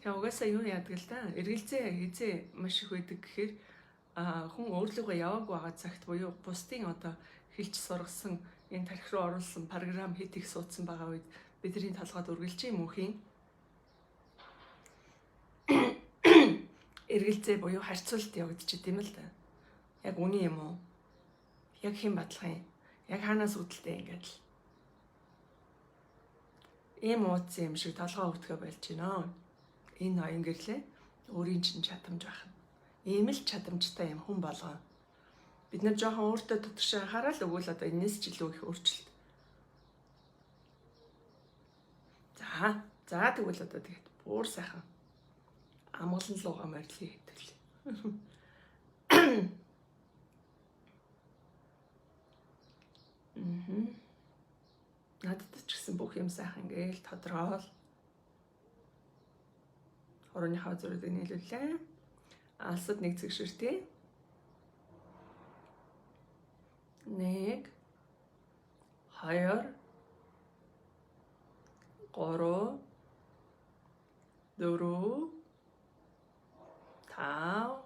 Тэгээ угаасаа юу яадаг л да. Эргэлзээ хизээ маш их байдаг гэхээр хүн өөрлөгөө яваагүй байгаа цагт буюу бусдын одоо хэлж сургасан энэ тархи руу оруулсан програм хэд их суудсан байгаа үед бидний толгойд үргэлжийн мөнхийн эргэлзээ буюу харьцуулалт явагдчих тийм л да. Яг үний юм уу? Яг хэн бадлах юм? Яг хаанаас үүдэлтэй ингээд л ийм ууц юм шиг толгой өвтгөө болж байна. Энэ ноён гэрлээ өөрийн чинь чадамж байна. Ийм л чадамжтай юм хүн болгоо. Бид нар жоохон өөртөө тодорхой анхаарал өгвөл одоо энэс ч илүү их өөрчлөлт. За тэгвэл одоо тэгээд бүр сайхан амгалан луугаа морилын хэвтэлээ. Надад ч гэсэн бүх юм сайхан ингээл тодорхойл. Оройныхаа зургийг нийлүүлээ. Алсад нэг зэгшэртээ. 1 2 3 4 5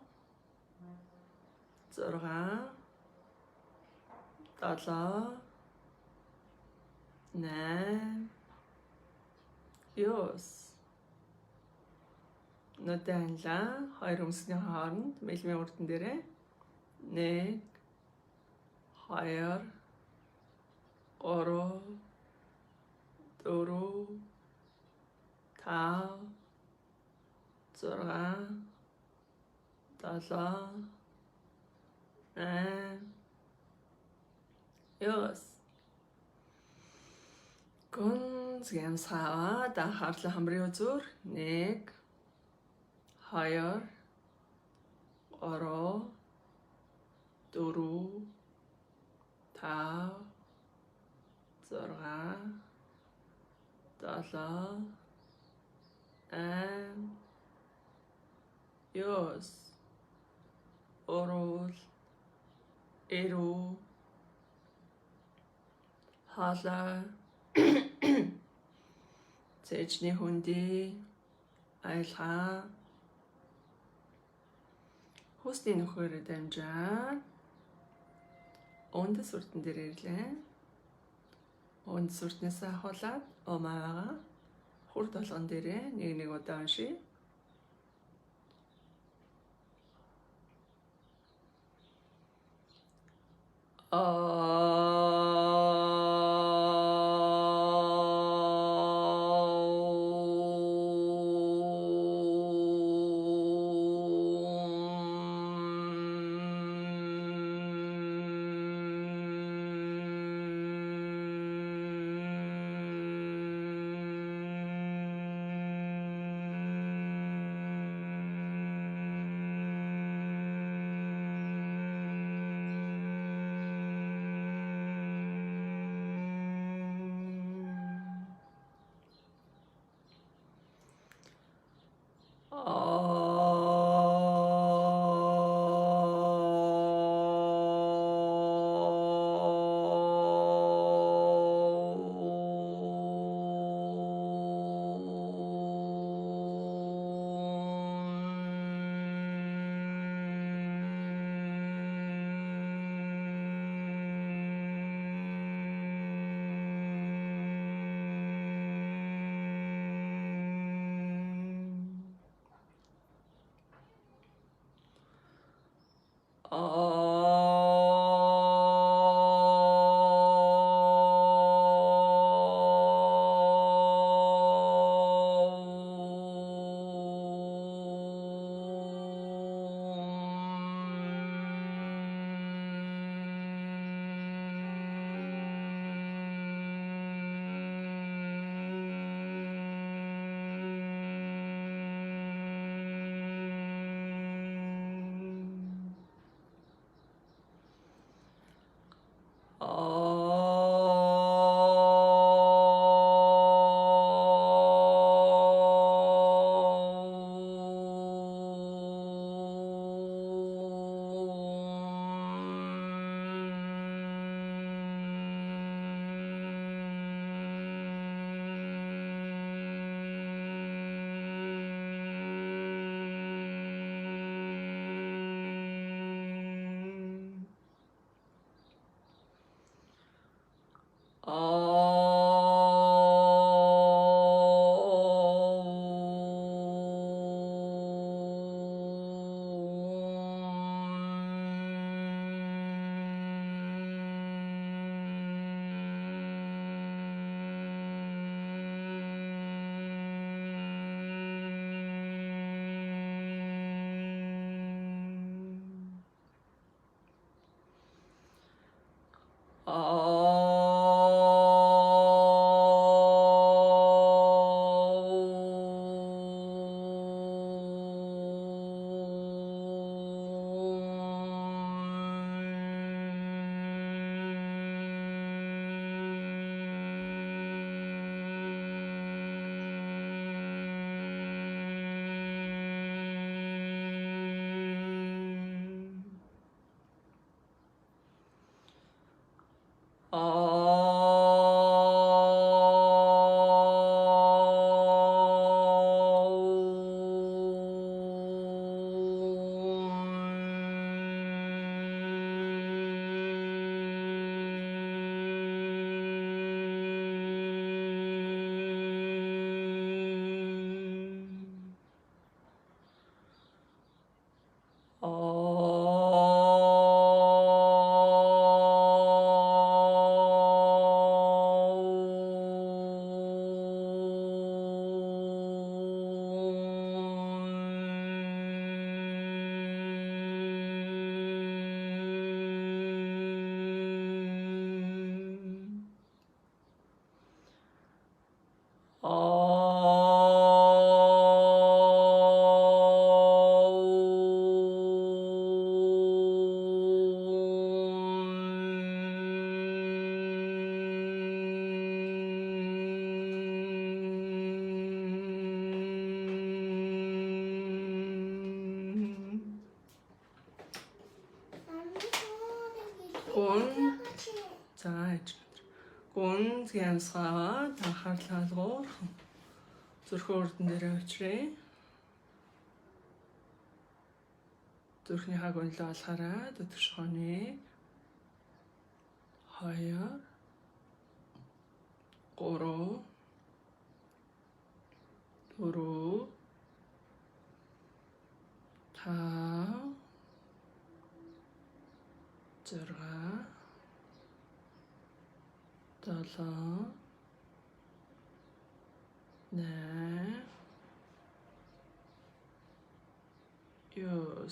6 7 8 9 Нөтэнла хоёр өмсний хооронд мэлмийн урдан дээрээ 1 2 3 4 5 6 7 8 9 Гүнз гямсгаа дахарлаа хамрын үзүр 1 2 3 4 5 6 7 8 9 орол эрүү хаалаа цэжний хүндий айлхаа хөөсний нөхөрөөр дамжаа өндөс уртан дээр ирлээ. Өндөс уртнаас ахуулаад омаага хурд толгон дээрээ нэг удаа уншия. Гүн за гүн зянсгаад анхаарлаа зүрхэн урдан дээр авчрээ. Зүрхний хаг өнлөө алхаараа дөтгшгөөний 2 3 4 5 6 7 8 9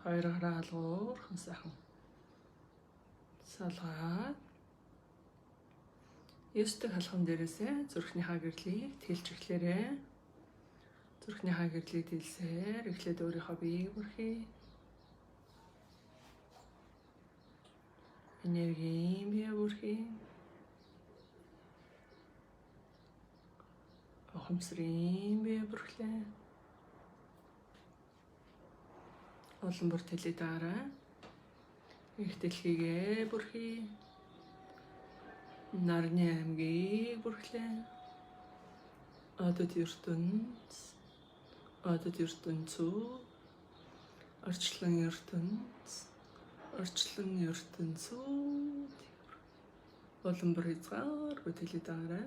хоёр гараа алгуурхан сайхан салгаад 9 дэх халхам дээрээсээ зүрхний хагэрлийг тэлж эхлээрэй. Зүрхний хагэрлийг тэлсээр эхлээд өөрийнхөө биеийг бүрхий. Энергийн бие бүрхий. Ухамсарын бие бүрхлээ. Олон бүр тэлээ дараа. Их дэлхийгээ бүрхий. Нарны аймгийг бүрхлээ. Одод ертөнцөө, орчлон ертөнцөө. Олон бүр хязгаар тэлээ дараа.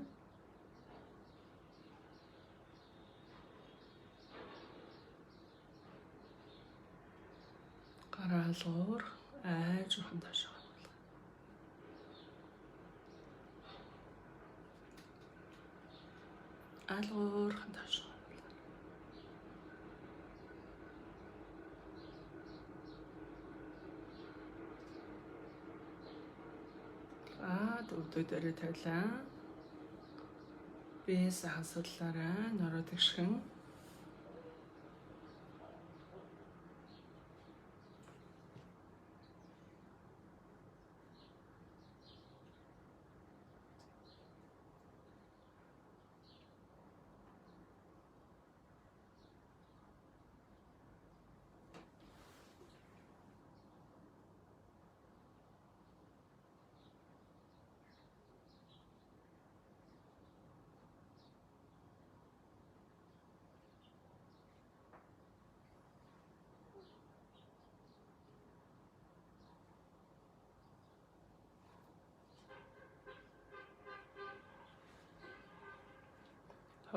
Гараалгуур айжхан ташаа. Алгуурхан ташаа. Өвдөдөрөө тавилаа. Биеэс хасуулаараа нороод гიშгэн.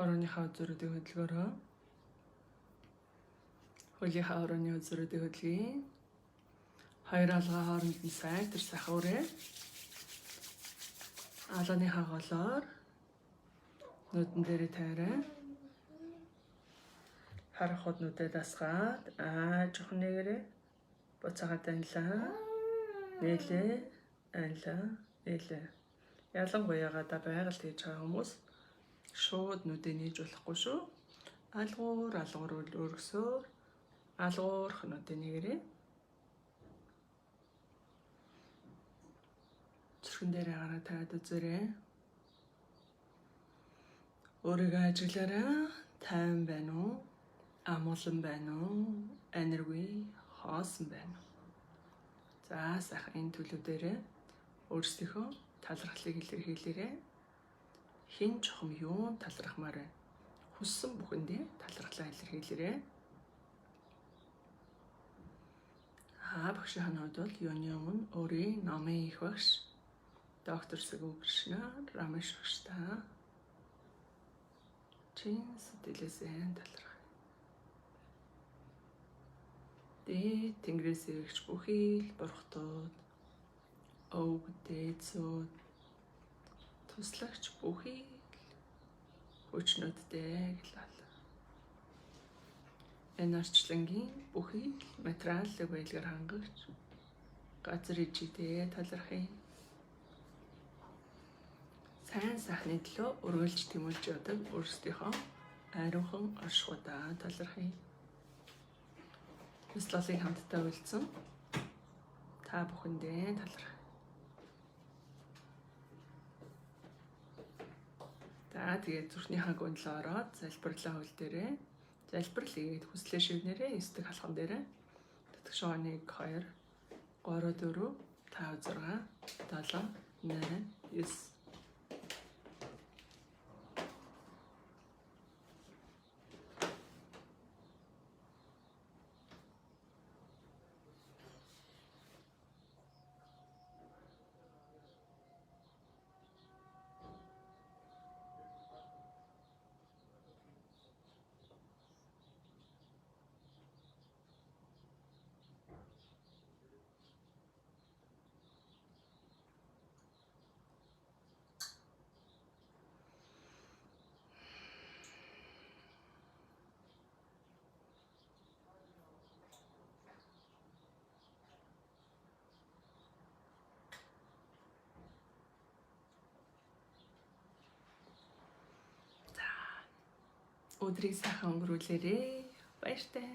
Хорооныхаа үзүүрүүдийг хөдөлгөөрөө. Хөлийнхаа хорооны үзүүрүүдийг хөдөлгөе. Хоёр алгаа хооронд нь сайтар сайхан үрээ. Алгааныхаа голоор нүдэн дээр тайраа. Харах нүдэд дасгаад жоохон нэгэрээ. Буцаагаад анлаа. Нээлээ, анлаа, нээлээ. Ялангуяа да байгаль хийж байгаа хүмүүс шууд нүдээ нээж болохгүй шүү. Алгуур өргөсөөр алгуурх нүдээ нэгэрээ. шүн дээрээ гараад тавиад үзээрэй. Өөрийгөө ажиглаарай. Тайван байна уу? Амгалан байна уу? Энерги хоосон байна уу? За сайхан энэ төлөвдөрөө өөрсдийнхөө талархлыг илэрхийлээрэй. Хин чухам юун талархмаар вэ? Хүссэн бүхэндээ талархлаа илэрхийлээрэй. Багшийн хувьд бол юуны өмнө өөрийн номын их багш доктор Сагу Кришна Рамеш багштай чин сэтгэлээсээ талархах. Тэнгэрээс ирж бүхий л бурхтууд өвг дээдсүүд туслагч бүхий хүчнүүдтэй гэлээ. Энэ арчлангийн бүхий материалын байлгаар хангаж газар ижидээ талархъя. Сайн сайхны төлөө өргөлж тэмүүлж ядаг өөрсдийнхөө ариухан оршихуудаа талархъя. Бяцлагыг хамтдаа үлдсэн та бүхэндээ талархъя. Тэгээд зүрхнийхээ гүнлээ ороод залбирлаа хөл дээрээ залбирал хийгээд хүслээ шивнэрээ 9 халхан дээрээ татгшоо 1 2 3 4 5 6 7 8 9 Өдрийг сайхан өнгөрүүлээрэй. Баяртай.